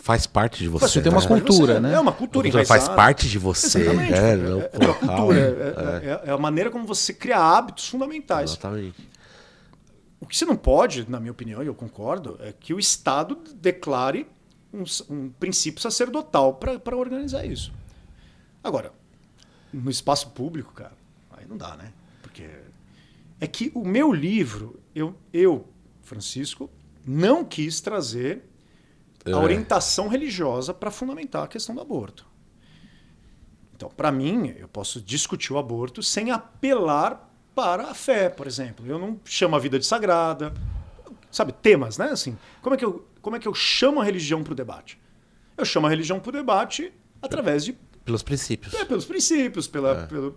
faz parte de você. Você tem uma cultura, né? É uma cultura faz enraizada. parte de você. Exatamente. É uma cultura. É a maneira como você cria hábitos fundamentais. Exatamente. O que você não pode, na minha opinião, e eu concordo, é que o Estado declare um princípio sacerdotal para organizar isso. Agora, no espaço público, cara, aí não dá, né? Porque é que o meu livro, eu Francisco, não quis trazer a orientação religiosa para fundamentar a questão do aborto. Então, para mim, eu posso discutir o aborto sem apelar para a fé, por exemplo. Eu não chamo a vida de sagrada, sabe, temas, né? Assim, como é que eu chamo a religião para o debate? Eu chamo a religião para o debate através de... Pelos princípios. Pelos princípios,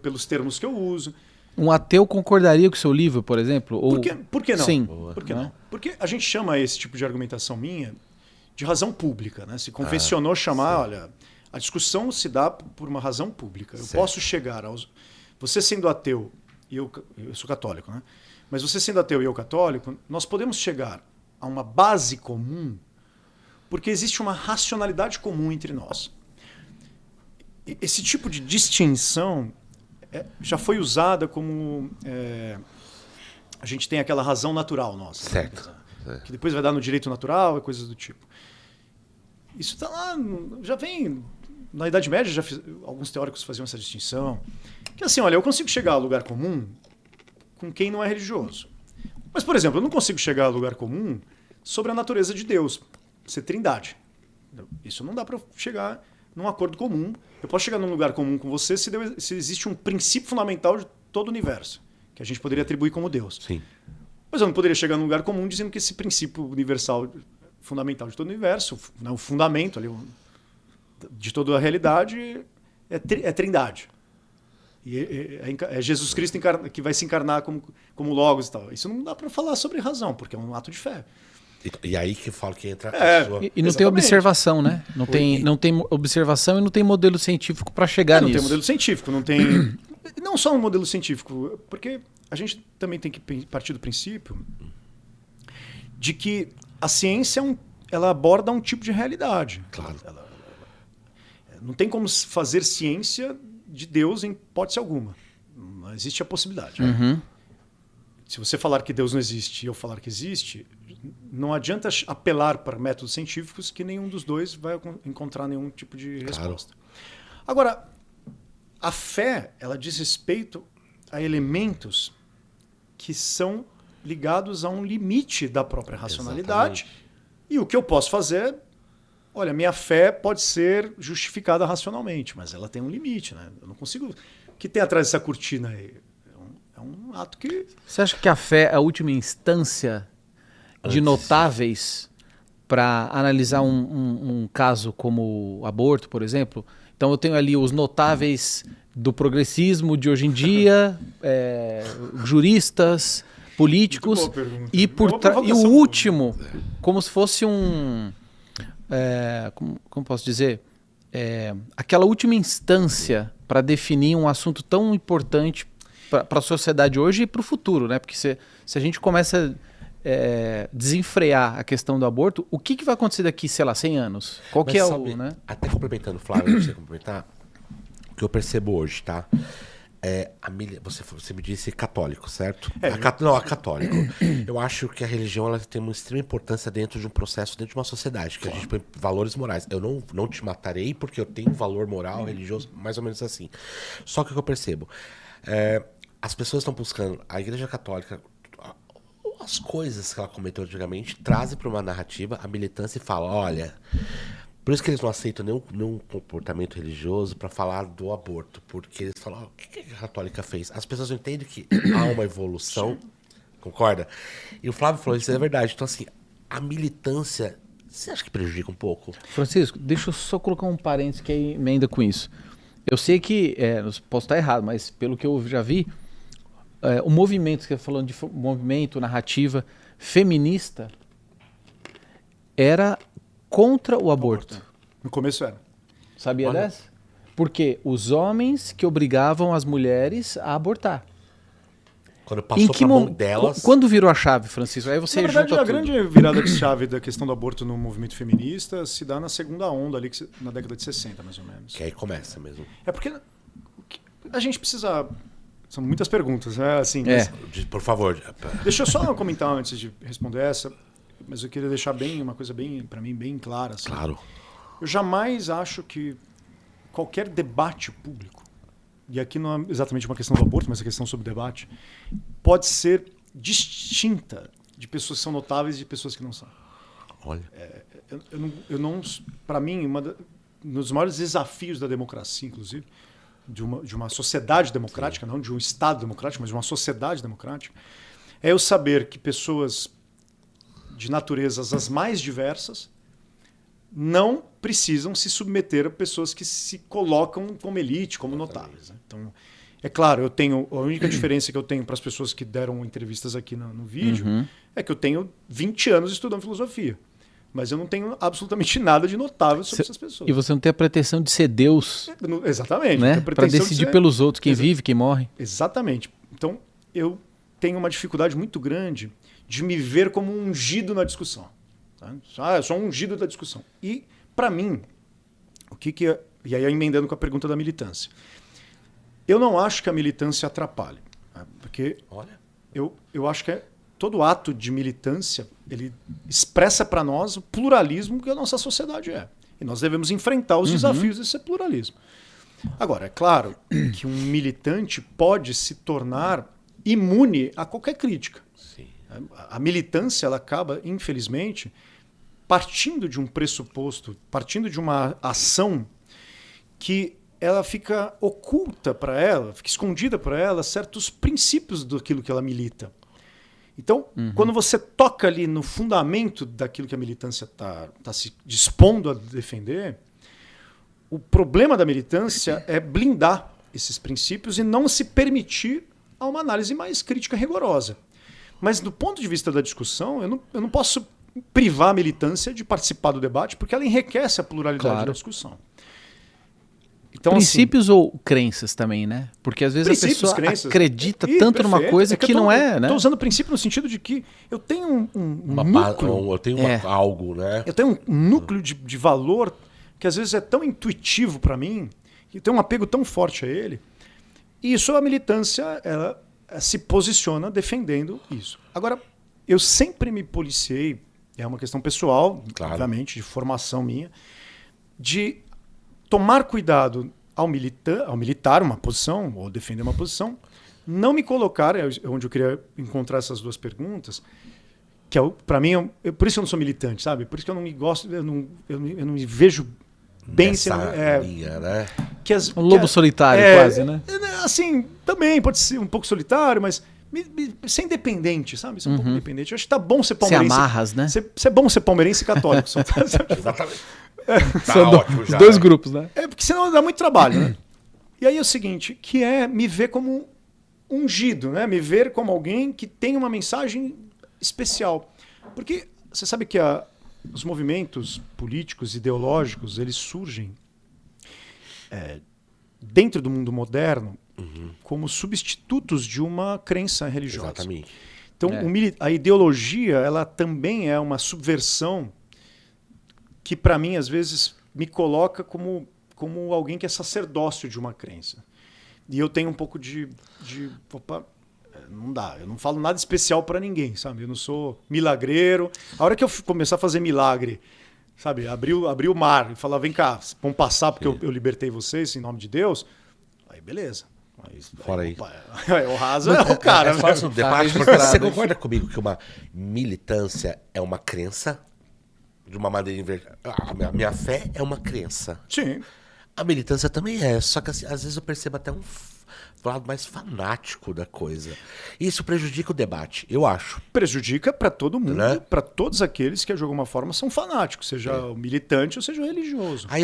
pelos termos que eu uso. Um ateu concordaria com o seu livro, por exemplo? Ou... Por que não? Sim. Por que não? Porque a gente chama esse tipo de argumentação minha de razão pública, né? Se convencionou chamar, olha, a discussão se dá por uma razão pública. Eu posso chegar aos... Você sendo ateu, e eu sou católico, né? Mas você sendo ateu e eu católico, nós podemos chegar a uma base comum porque existe uma racionalidade comum entre nós. Esse tipo de distinção já foi usada como... a gente tem aquela razão natural nossa. Certo. Né? Que depois vai dar no direito natural e coisas do tipo. Isso está lá, já vem... Na Idade Média, alguns teóricos faziam essa distinção. Que assim, olha, eu consigo chegar a lugar comum com quem não é religioso. Mas, por exemplo, eu não consigo chegar a lugar comum sobre a natureza de Deus, ser trindade. Isso não dá para chegar num acordo comum. Eu posso chegar num lugar comum com você se existe um princípio fundamental de todo o universo, que a gente poderia atribuir como Deus. Sim. Mas eu não poderia chegar num lugar comum dizendo que esse princípio universal, fundamental de todo o universo, o fundamento ali, de toda a realidade, é trindade. E é Jesus Cristo que vai se encarnar como Logos e tal. Isso não dá para falar sobre razão, porque é um ato de fé. E aí que eu falo que entra a pessoa... E não tem observação, né? Não tem observação e não tem modelo científico para chegar nisso. Não tem modelo científico, não tem... Não só um modelo científico, porque a gente também tem que partir do princípio de que a ciência ela aborda um tipo de realidade. Claro. Não tem como fazer ciência de Deus em hipótese alguma. Não existe a possibilidade. Uhum. Se você falar que Deus não existe e eu falar que existe, não adianta apelar para métodos científicos que nenhum dos dois vai encontrar nenhum tipo de resposta. Agora, a fé, ela diz respeito a elementos que são ligados a um limite da própria racionalidade. Exatamente. E o que eu posso fazer... Olha, minha fé pode ser justificada racionalmente, mas ela tem um limite, né? Eu não consigo... O que tem atrás dessa cortina aí? É um ato que... Você acha que a fé é a última instância de notáveis para analisar um caso como o aborto, por exemplo? Então eu tenho ali os notáveis do progressismo de hoje em dia, juristas, políticos, e o último, como se fosse como posso dizer? Aquela última instância para definir um assunto tão importante para a sociedade hoje e para o futuro, né? Porque se a gente começa a desenfrear a questão do aborto, o que vai acontecer daqui, sei lá, 100 anos? Qual que é o... Né? Até complementando, Flávio, você complementar, o que eu percebo hoje, tá? Você me disse católico, certo? Católico. Eu acho que a religião ela tem uma extrema importância dentro de um processo, dentro de uma sociedade, que a gente põe valores morais. Eu não te matarei porque eu tenho um valor moral, religioso, mais ou menos assim. Só que o que eu percebo, as pessoas estão buscando, a Igreja Católica, as coisas que ela cometeu antigamente, trazem para uma narrativa a militância e fala, olha... Por isso que eles não aceitam nenhum comportamento religioso para falar do aborto, porque eles falam, o que a católica fez? As pessoas não entendem que há uma evolução, concorda? E o Flávio falou, isso é verdade. Então, assim, a militância, você acha que prejudica um pouco? Francisco, deixa eu só colocar um parênteses que aí emenda com isso. Eu sei que, posso estar errado, mas pelo que eu já vi, o movimento, que você falando de movimento, narrativa feminista, era... contra o aborto. No começo era. Sabia dessa? Porque os homens que obrigavam as mulheres a abortar. Quando passou pra mão delas... Quando virou a chave, Francisco? Aí você Na verdade, junta a tudo. grande virada de chave da questão do aborto no movimento feminista se dá na segunda onda, ali, na década de 60, mais ou menos. Que aí começa mesmo. É porque a gente precisa... São muitas perguntas, né? Assim, Por favor. Deixa eu só comentar antes de responder essa, mas eu queria deixar uma coisa para mim, bem clara. Assim. Claro. Eu jamais acho que qualquer debate público, e aqui não é exatamente uma questão do aborto, mas a questão sobre o debate, pode ser distinta de pessoas que são notáveis e de pessoas que não são. Olha. Eu não, para mim, um dos maiores desafios da democracia, inclusive, de uma sociedade democrática, não de um Estado democrático, mas de uma sociedade democrática, é eu saber que pessoas de naturezas as mais diversas não precisam se submeter a pessoas que se colocam como elite, como notáveis. Né? Então, é claro, a única diferença que eu tenho para as pessoas que deram entrevistas aqui no vídeo é que eu tenho 20 anos estudando filosofia. Mas eu não tenho absolutamente nada de notável sobre essas pessoas. E você não tem a pretensão de ser Deus. Exatamente. Né? Para decidir pelos outros, quem vive, quem morre. Exatamente. Então, eu tenho uma dificuldade muito grande de me ver como um ungido na discussão. Tá? Eu sou um ungido da discussão. E, para mim, e aí emendando com a pergunta da militância, eu não acho que a militância atrapalhe. Tá? Porque eu acho que todo ato de militância ele expressa para nós o pluralismo que a nossa sociedade é. E nós devemos enfrentar os desafios desse pluralismo. Agora, é claro que um militante pode se tornar imune a qualquer crítica. Sim. A militância ela acaba, infelizmente, partindo de um pressuposto, partindo de uma ação que ela fica oculta para ela, fica escondida para ela certos princípios daquilo que ela milita. Então, quando você toca ali no fundamento daquilo que a militância está se dispondo a defender, o problema da militância é blindar esses princípios e não se permitir a uma análise mais crítica e rigorosa. Mas, do ponto de vista da discussão, eu não posso privar a militância de participar do debate, porque ela enriquece a pluralidade da discussão. Então, princípios ou crenças também, né? Porque às vezes a pessoa acredita tanto numa coisa que não é, né? Estou usando princípio no sentido de que eu tenho eu tenho algo, né? Eu tenho um núcleo de valor que às vezes é tão intuitivo para mim, que tem um apego tão forte a ele. E isso a militância ela se posiciona defendendo isso. Agora, eu sempre me policiei, é uma questão pessoal, obviamente, de formação minha, de tomar cuidado ao militar uma posição, ou defender uma posição, não me colocar, é onde eu queria encontrar essas duas perguntas, que para mim, por isso que eu não sou militante, sabe? Por isso que eu não me gosto, eu não me vejo bem sendo... linha, né? Um lobo solitário, quase, né? Assim, também pode ser um pouco solitário, mas ser independente, sabe? Ser um pouco independente. Eu acho que tá bom ser palmeirense. Se amarras, né? É bom ser palmeirense e católico. Exatamente. São ótimo já, dois grupos, né? Porque senão dá muito trabalho, né? E aí é o seguinte, que é me ver como ungido, né? Me ver como alguém que tem uma mensagem especial. Porque você sabe que os movimentos políticos, ideológicos, eles surgem dentro do mundo moderno como substitutos de uma crença religiosa. Exatamente. Então, a ideologia, ela também é uma subversão que, para mim, às vezes, me coloca como alguém que é sacerdócio de uma crença. E eu tenho um pouco opa, não dá, eu não falo nada especial para ninguém, sabe? Eu não sou milagreiro. A hora que eu começar a fazer milagre, sabe? Abrir o mar e falar, vem cá, vamos passar porque eu libertei vocês em nome de Deus, aí beleza. Fora aí. O raso é o cara. Faço um debate, porque você concorda comigo que uma militância é uma crença? De uma maneira invertida. A minha fé é uma crença. Sim. A militância também é. Só que assim, às vezes eu percebo até um lado mais fanático da coisa. E isso prejudica o debate, eu acho. Prejudica para todo mundo, né? Para todos aqueles que de alguma forma são fanáticos, seja o militante ou seja o religioso. Aí